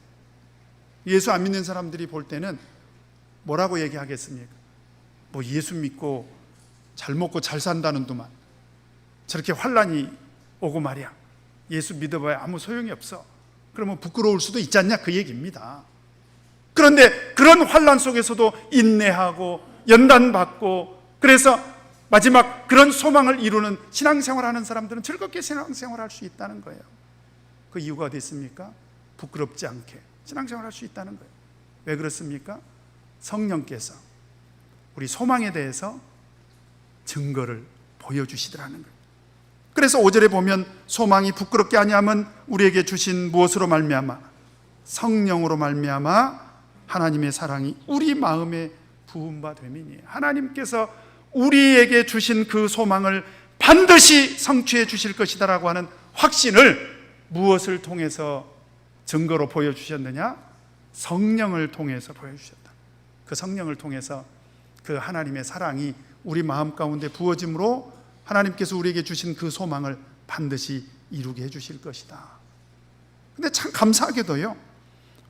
예수 안 믿는 사람들이 볼 때는 뭐라고 얘기하겠습니까? 뭐 예수 믿고 잘 먹고 잘 산다는 도만 저렇게 환난이 오고 말이야, 예수 믿어봐야 아무 소용이 없어. 그러면 부끄러울 수도 있지 않냐 그 얘기입니다. 그런데 그런 환난 속에서도 인내하고 연단받고, 그래서 마지막 그런 소망을 이루는 신앙생활하는 사람들은 즐겁게 신앙생활할 수 있다는 거예요. 그 이유가 어디 있습니까? 부끄럽지 않게 신앙생활할 수 있다는 거예요. 왜 그렇습니까? 성령께서 우리 소망에 대해서 증거를 보여주시더라는 거예요. 그래서 5절에 보면 소망이 부끄럽게 아니함은 우리에게 주신 무엇으로 말미암아? 성령으로 말미암아 하나님의 사랑이 우리 마음에 부은 바 됨이니. 하나님께서 우리에게 주신 그 소망을 반드시 성취해 주실 것이다라고 하는 확신을 무엇을 통해서 증거로 보여주셨느냐? 성령을 통해서 보여주셨다. 그 성령을 통해서 그 하나님의 사랑이 우리 마음 가운데 부어짐으로 하나님께서 우리에게 주신 그 소망을 반드시 이루게 해주실 것이다. 근데 참 감사하게도요,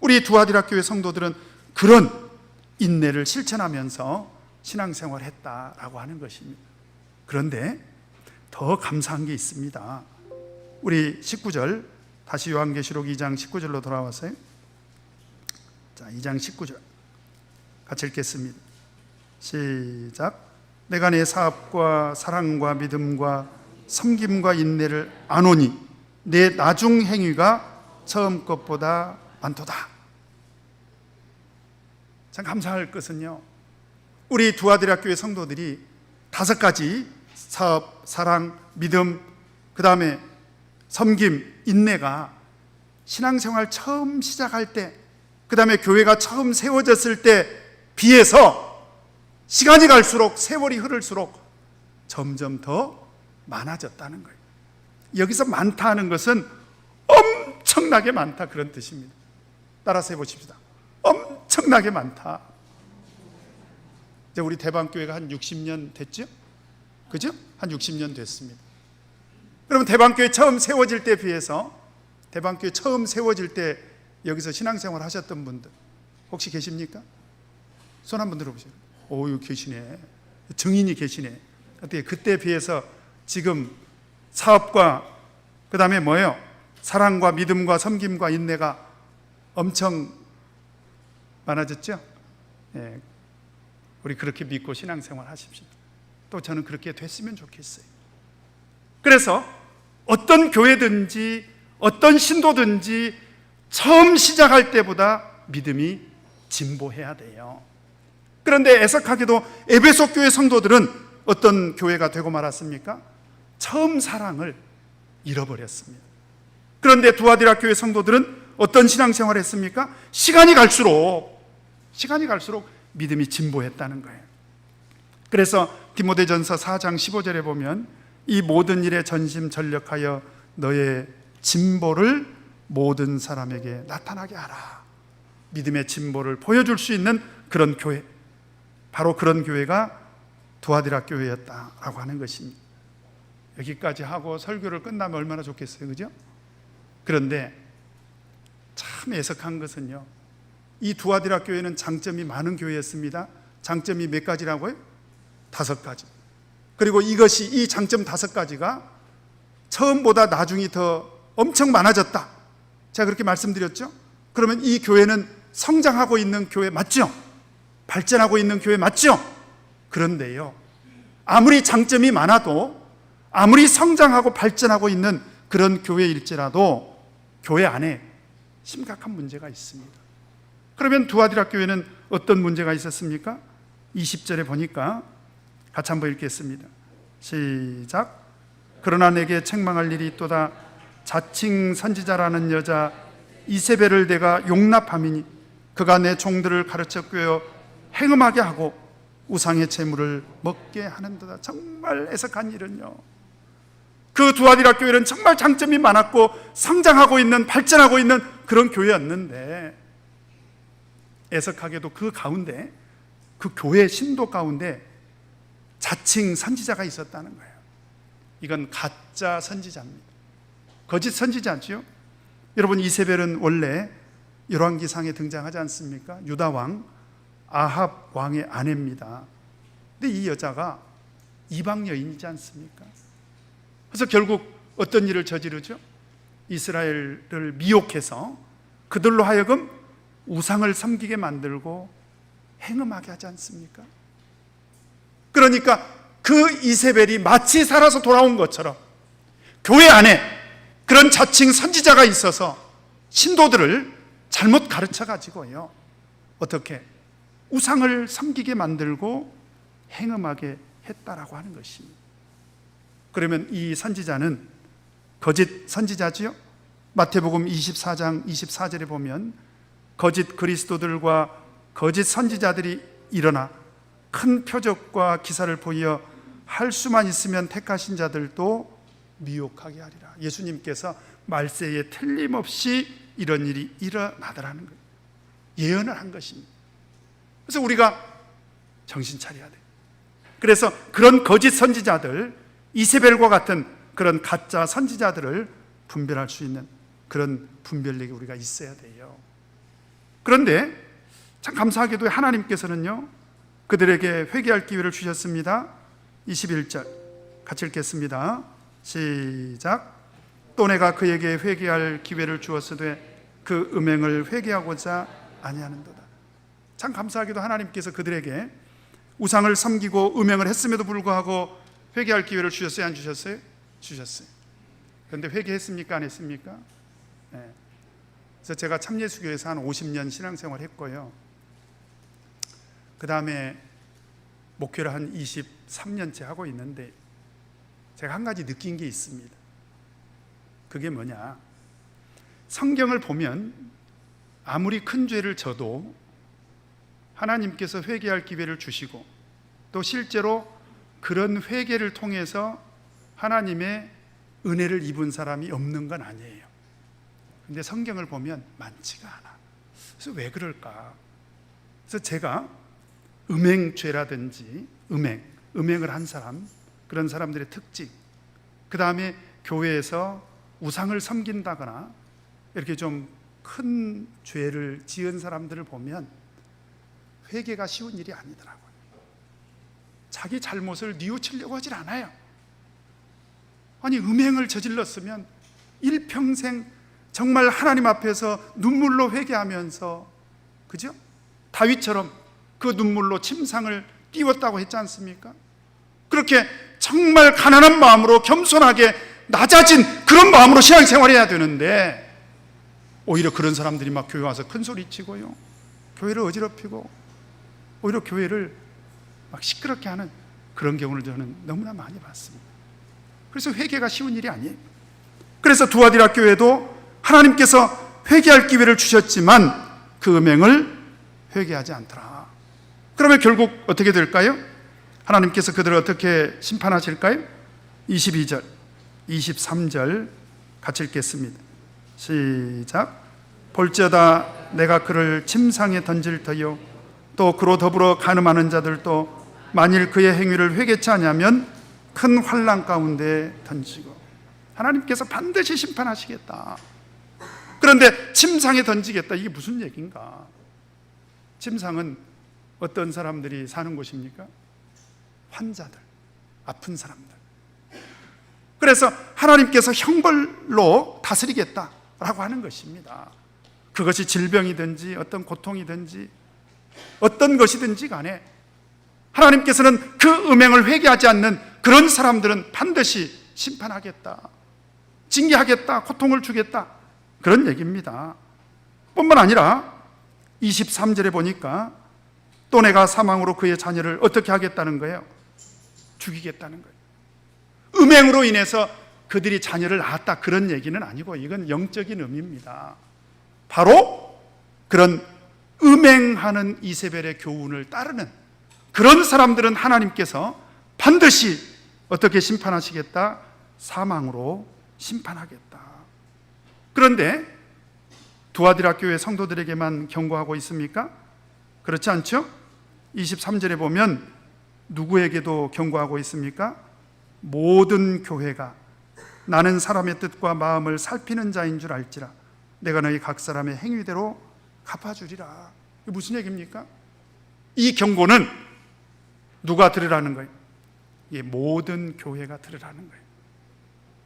우리 두아디라 교회 성도들은 그런 인내를 실천하면서 신앙생활을 했다라고 하는 것입니다. 그런데 더 감사한 게 있습니다. 우리 19절, 다시 요한계시록 2장 19절로 돌아와서요. 자, 2장 19절 같이 읽겠습니다. 시작. 내가 내 사업과 사랑과 믿음과 섬김과 인내를 아노니 내 나중 행위가 처음 것보다 많도다. 참 감사할 것은요, 우리 두아디라 교회 성도들이 5가지 사업, 사랑, 믿음, 그 다음에 섬김, 인내가 신앙생활 처음 시작할 때, 그 다음에 교회가 처음 세워졌을 때 비해서 시간이 갈수록, 세월이 흐를수록 점점 더 많아졌다는 거예요. 여기서 많다 하는 것은 엄청나게 많다, 그런 뜻입니다. 따라서 해보십시다. 엄청나게 많다. 이제 우리 대방교회가 한 60년 됐죠? 그죠? 한 60년 됐습니다. 그러면 대방교회 처음 세워질 때에 비해서, 대방교회 처음 세워질 때 여기서 신앙생활 하셨던 분들 혹시 계십니까? 손 한번 들어보세요. 오, 여기 계시네. 증인이 계시네. 어떻게 그때에 비해서 지금 사업과 그 다음에 뭐예요? 사랑과 믿음과 섬김과 인내가 엄청 많아졌죠? 예, 우리 그렇게 믿고 신앙생활 하십시오. 또 저는 그렇게 됐으면 좋겠어요. 그래서 어떤 교회든지 어떤 신도든지 처음 시작할 때보다 믿음이 진보해야 돼요. 그런데 애석하게도 에베소 교회 성도들은 어떤 교회가 되고 말았습니까? 처음 사랑을 잃어버렸습니다. 그런데 두아디라 교회 성도들은 어떤 신앙생활을 했습니까? 시간이 갈수록 믿음이 진보했다는 거예요. 그래서 디모데전서 4장 15절에 보면 이 모든 일에 전심전력하여 너의 진보를 모든 사람에게 나타나게 하라. 믿음의 진보를 보여줄 수 있는 그런 교회, 바로 그런 교회가 두아디라 교회였다라고 하는 것입니다. 여기까지 하고 설교를 끝나면 얼마나 좋겠어요, 그죠? 그런데 참 애석한 것은요, 이 두아디라 교회는 장점이 많은 교회였습니다. 장점이 몇 가지라고요? 5가지. 그리고 이것이, 이 장점 5가지가 처음보다 나중이 더 엄청 많아졌다, 제가 그렇게 말씀드렸죠? 그러면 이 교회는 성장하고 있는 교회 맞죠? 발전하고 있는 교회 맞죠? 그런데요, 아무리 장점이 많아도, 아무리 성장하고 발전하고 있는 그런 교회일지라도 교회 안에 심각한 문제가 있습니다. 그러면 두아디라 교회는 어떤 문제가 있었습니까? 20절에 보니까 같이 한번 읽겠습니다. 시작. 그러나 내게 책망할 일이 있도다. 자칭 선지자라는 여자 이세벨을 내가 용납함이니 그가 내 종들을 가르쳐 꿰어 행음하게 하고 우상의 재물을 먹게 하는도다. 정말 애석한 일은요, 그 두아디라 교회는 정말 장점이 많았고 성장하고 있는, 발전하고 있는 그런 교회였는데, 애석하게도 그 가운데, 그 교회 신도 가운데 자칭 선지자가 있었다는 거예요. 이건 가짜 선지자입니다. 거짓 선지자죠. 여러분, 이세벨은 원래 열왕기상에 등장하지 않습니까? 유다 왕 아합 왕의 아내입니다. 근데 이 여자가 이방 여인이지 않습니까? 그래서 결국 어떤 일을 저지르죠? 이스라엘을 미혹해서 그들로 하여금 우상을 섬기게 만들고 행음하게 하지 않습니까? 그러니까 그 이세벨이 마치 살아서 돌아온 것처럼 교회 안에 그런 자칭 선지자가 있어서 신도들을 잘못 가르쳐 가지고요, 어떻게 우상을 섬기게 만들고 행음하게 했다라고 하는 것입니다. 그러면 이 선지자는 거짓 선지자지요? 마태복음 24장 24절에 보면 거짓 그리스도들과 거짓 선지자들이 일어나 큰 표적과 기사를 보여 할 수만 있으면 택하신 자들도 미혹하게 하리라. 예수님께서 말세에 틀림없이 이런 일이 일어나더라는 거예요. 예언을 한 것입니다. 그래서 우리가 정신 차려야 돼요. 그래서 그런 거짓 선지자들, 이세벨과 같은 그런 가짜 선지자들을 분별할 수 있는 그런 분별력이 우리가 있어야 돼요. 그런데 참 감사하게도 하나님께서는요, 그들에게 회개할 기회를 주셨습니다. 21절 같이 읽겠습니다. 시작. 또 내가 그에게 회개할 기회를 주었으되 그 음행을 회개하고자 아니하는도다. 참 감사하게도 하나님께서 그들에게 우상을 섬기고 음행을 했음에도 불구하고 회개할 기회를 주셨어요, 안 주셨어요? 주셨어요. 그런데 회개했습니까, 안 했습니까? 네. 그래서 제가 참예수교에서 한 50년 신앙생활 했고요, 그 다음에 목회를 한 23년째 하고 있는데 제가 한 가지 느낀 게 있습니다. 그게 뭐냐, 성경을 보면 아무리 큰 죄를 져도 하나님께서 회개할 기회를 주시고 또 실제로 그런 회개를 통해서 하나님의 은혜를 입은 사람이 없는 건 아니에요. 근데 성경을 보면 많지가 않아. 그래서 왜 그럴까? 그래서 제가 음행죄라든지 음행을 한 사람, 그런 사람들의 특징, 그 다음에 교회에서 우상을 섬긴다거나 이렇게 좀 큰 죄를 지은 사람들을 보면 회개가 쉬운 일이 아니더라고요. 자기 잘못을 뉘우치려고 하질 않아요. 아니, 음행을 저질렀으면 일평생 정말 하나님 앞에서 눈물로 회개하면서, 그죠? 다윗처럼 그 눈물로 침상을 띄웠다고 했지 않습니까? 그렇게 정말 가난한 마음으로 겸손하게 낮아진 그런 마음으로 신앙생활을 해야 되는데, 오히려 그런 사람들이 막 교회 와서 큰 소리 치고요, 교회를 어지럽히고 오히려 교회를 막 시끄럽게 하는 그런 경우를 저는 너무나 많이 봤습니다. 그래서 회개가 쉬운 일이 아니에요. 그래서 두아디라 교회도 하나님께서 회개할 기회를 주셨지만 그 음행을 회개하지 않더라. 그러면 결국 어떻게 될까요? 하나님께서 그들을 어떻게 심판하실까요? 22절, 23절 같이 읽겠습니다. 시작. 볼지어다 내가 그를 침상에 던질 터요, 또 그로 더불어 간음하는 자들도 만일 그의 행위를 회개치 않으면 큰 환난 가운데 던지고. 하나님께서 반드시 심판하시겠다. 그런데 침상에 던지겠다, 이게 무슨 얘기인가? 침상은 어떤 사람들이 사는 곳입니까? 환자들, 아픈 사람들. 그래서 하나님께서 형벌로 다스리겠다라고 하는 것입니다. 그것이 질병이든지 어떤 고통이든지 어떤 것이든지 간에 하나님께서는 그 음행을 회개하지 않는 그런 사람들은 반드시 심판하겠다, 징계하겠다, 고통을 주겠다, 그런 얘기입니다. 뿐만 아니라 23절에 보니까 또 내가 사망으로 그의 자녀를 어떻게 하겠다는 거예요? 죽이겠다는 거예요. 음행으로 인해서 그들이 자녀를 낳았다, 그런 얘기는 아니고 이건 영적인 의미입니다. 바로 그런 음행하는 이세벨의 교훈을 따르는 그런 사람들은 하나님께서 반드시 어떻게 심판하시겠다? 사망으로 심판하겠다. 그런데 두아디라 교회 성도들에게만 경고하고 있습니까? 그렇지 않죠? 23절에 보면 누구에게도 경고하고 있습니까? 모든 교회가 나는 사람의 뜻과 마음을 살피는 자인 줄 알지라 내가 너희 각 사람의 행위대로 갚아주리라. 이게 무슨 얘기입니까? 이 경고는 누가 들으라는 거예요? 모든 교회가 들으라는 거예요.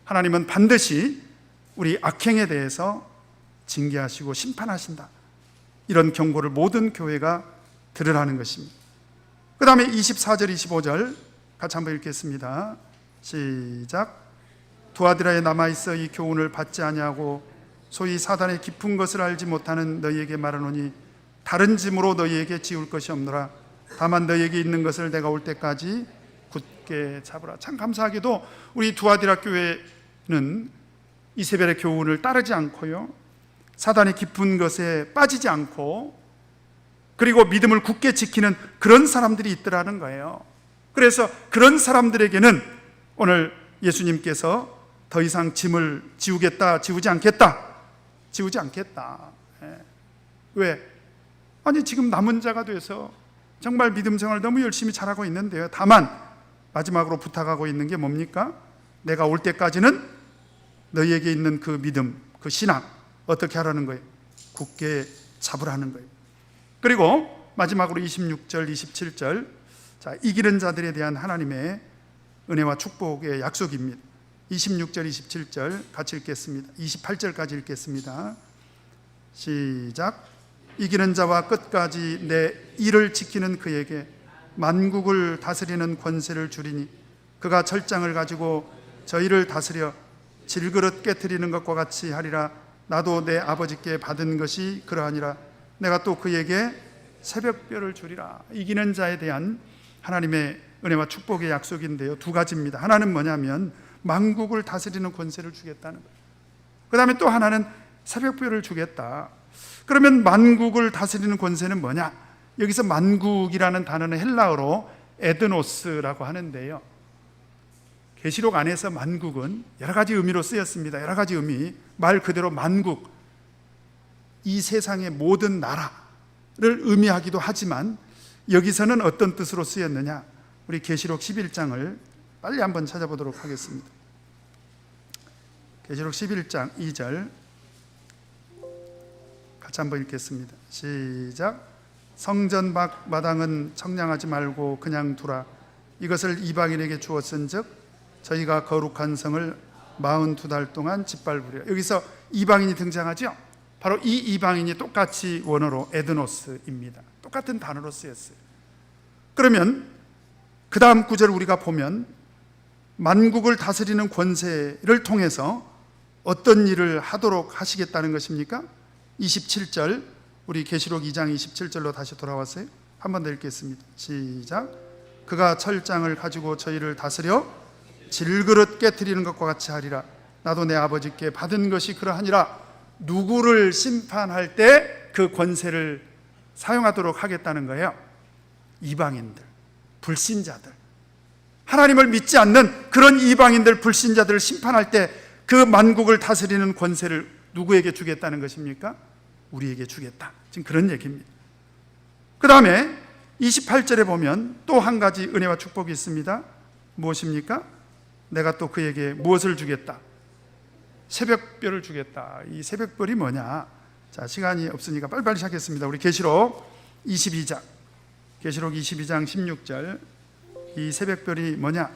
하나님은 반드시 우리 악행에 대해서 징계하시고 심판하신다, 이런 경고를 모든 교회가 들으라는 것입니다. 그 다음에 24절 25절 같이 한번 읽겠습니다. 시작. 두아디라에 남아있어 이 교훈을 받지 아니하고 소위 사단의 깊은 것을 알지 못하는 너희에게 말하노니 다른 짐으로 너희에게 지울 것이 없노라. 다만 너희에게 있는 것을 내가 올 때까지 굳게 잡으라. 참 감사하게도 우리 두아디라 교회는 이세벨의 교훈을 따르지 않고요, 사단의 깊은 것에 빠지지 않고, 그리고 믿음을 굳게 지키는 그런 사람들이 있더라는 거예요. 그래서 그런 사람들에게는 오늘 예수님께서 더 이상 짐을 지우겠다, 지우지 않겠다. 왜? 아니, 지금 남은 자가 돼서 정말 믿음 생활을 너무 열심히 잘하고 있는데요, 다만 마지막으로 부탁하고 있는 게 뭡니까? 내가 올 때까지는 너희에게 있는 그 믿음, 그 신앙 어떻게 하라는 거예요? 굳게 잡으라는 거예요. 그리고 마지막으로 26절 27절, 자, 이기는 자들에 대한 하나님의 은혜와 축복의 약속입니다. 26절 27절 같이 읽겠습니다. 28절까지 읽겠습니다. 시작. 이기는 자와 끝까지 내 일을 지키는 그에게 만국을 다스리는 권세를 주리니 그가 철장을 가지고 저희를 다스려 질그릇 깨트리는 것과 같이 하리라. 나도 내 아버지께 받은 것이 그러하니라. 내가 또 그에게 새벽별을 주리라. 이기는 자에 대한 하나님의 은혜와 축복의 약속인데요, 두 가지입니다. 하나는 뭐냐면 만국을 다스리는 권세를 주겠다는 거예요. 그 다음에 또 하나는 새벽별을 주겠다. 그러면 만국을 다스리는 권세는 뭐냐? 여기서 만국이라는 단어는 헬라어로 에드노스라고 하는데요, 계시록 안에서 만국은 여러 가지 의미로 쓰였습니다. 여러 가지 의미, 말 그대로 만국, 이 세상의 모든 나라를 의미하기도 하지만 여기서는 어떤 뜻으로 쓰였느냐, 우리 계시록 11장을 빨리 한번 찾아보도록 하겠습니다. 계시록 11장 2절 같이 한번 읽겠습니다. 시작. 성전 밖 마당은 청량하지 말고 그냥 두라. 이것을 이방인에게 주었은즉 저희가 거룩한 성을 42달 동안 짓밟으려. 여기서 이방인이 등장하죠. 바로 이 이방인이 똑같이 원어로 에드노스입니다. 똑같은 단어로 쓰였어요. 그러면 그 다음 구절 우리가 보면 만국을 다스리는 권세를 통해서 어떤 일을 하도록 하시겠다는 것입니까? 27절, 우리 계시록 2장 27절로 다시 돌아왔어요. 한 번 더 읽겠습니다. 시작. 그가 철장을 가지고 저희를 다스려 질그릇 깨트리는 것과 같이 하리라. 나도 내 아버지께 받은 것이 그러하니라. 누구를 심판할 때 그 권세를 사용하도록 하겠다는 거예요? 이방인들, 불신자들, 하나님을 믿지 않는 그런 이방인들, 불신자들을 심판할 때 그 만국을 다스리는 권세를 누구에게 주겠다는 것입니까? 우리에게 주겠다. 지금 그런 얘기입니다. 그 다음에 28절에 보면 또 한 가지 은혜와 축복이 있습니다. 무엇입니까? 내가 또 그에게 무엇을 주겠다? 새벽별을 주겠다. 이 새벽별이 뭐냐? 자, 시간이 없으니까 빨리빨리 시작하겠습니다. 우리 계시록 22장 16절, 이 새벽별이 뭐냐?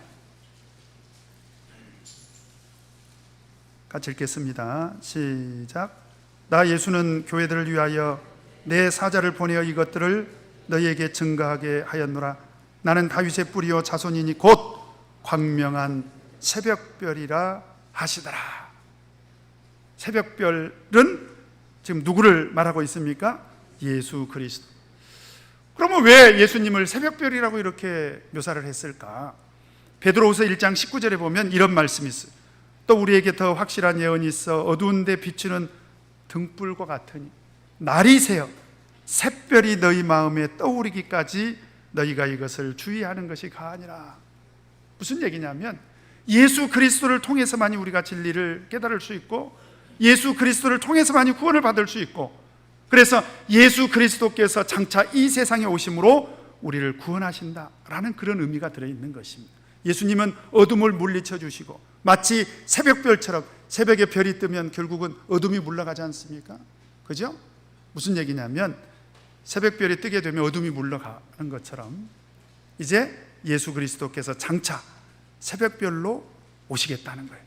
같이 읽겠습니다. 시작. 나 예수는 교회들을 위하여 내 사자를 보내어 이것들을 너희에게 증거하게 하였노라. 나는 다윗의 뿌리요 자손이니 곧 광명한 새벽별이라 하시더라. 새벽별은 지금 누구를 말하고 있습니까? 예수 그리스도. 그러면 왜 예수님을 새벽별이라고 이렇게 묘사를 했을까? 베드로후서 1장 19절에 보면 이런 말씀이 있어요. 또 우리에게 더 확실한 예언이 있어 어두운 데 비추는 등불과 같으니 날이 새어 샛별이 너희 마음에 떠오르기까지 너희가 이것을 주의하는 것이 가하니라. 무슨 얘기냐면 예수 그리스도를 통해서만이 우리가 진리를 깨달을 수 있고 예수 그리스도를 통해서만이 구원을 받을 수 있고, 그래서 예수 그리스도께서 장차 이 세상에 오심으로 우리를 구원하신다라는 그런 의미가 들어있는 것입니다. 예수님은 어둠을 물리쳐 주시고 마치 새벽별처럼, 새벽에 별이 뜨면 결국은 어둠이 물러가지 않습니까? 그죠? 무슨 얘기냐면 새벽별이 뜨게 되면 어둠이 물러가는 것처럼 이제 예수 그리스도께서 장차 새벽별로 오시겠다는 거예요.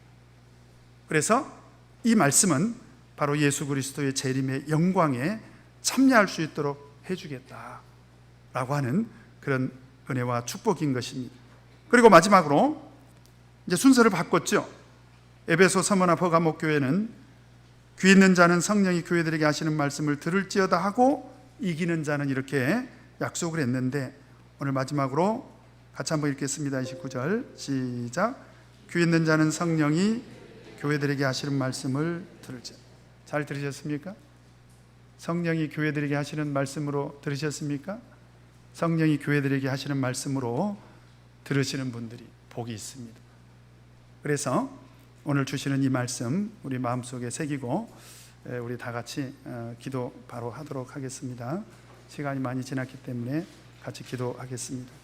그래서 이 말씀은 바로 예수 그리스도의 재림의 영광에 참여할 수 있도록 해주겠다라고 하는 그런 은혜와 축복인 것입니다. 그리고 마지막으로 이제 순서를 바꿨죠. 에베소, 서머나, 버가목 교회는 귀 있는 자는 성령이 교회들에게 하시는 말씀을 들을지어다 하고 이기는 자는 이렇게 약속을 했는데, 오늘 마지막으로 같이 한번 읽겠습니다. 29절 시작. 귀 있는 자는 성령이 교회들에게 하시는 말씀을 들을지어다. 잘 들으셨습니까? 성령이 교회들에게 하시는 말씀으로 들으셨습니까? 성령이 교회들에게 하시는 말씀으로 들으시는 분들이 복이 있습니다. 그래서 오늘 주시는 이 말씀 우리 마음속에 새기고 우리 다 같이 기도 바로 하도록 하겠습니다. 시간이 많이 지났기 때문에 같이 기도하겠습니다.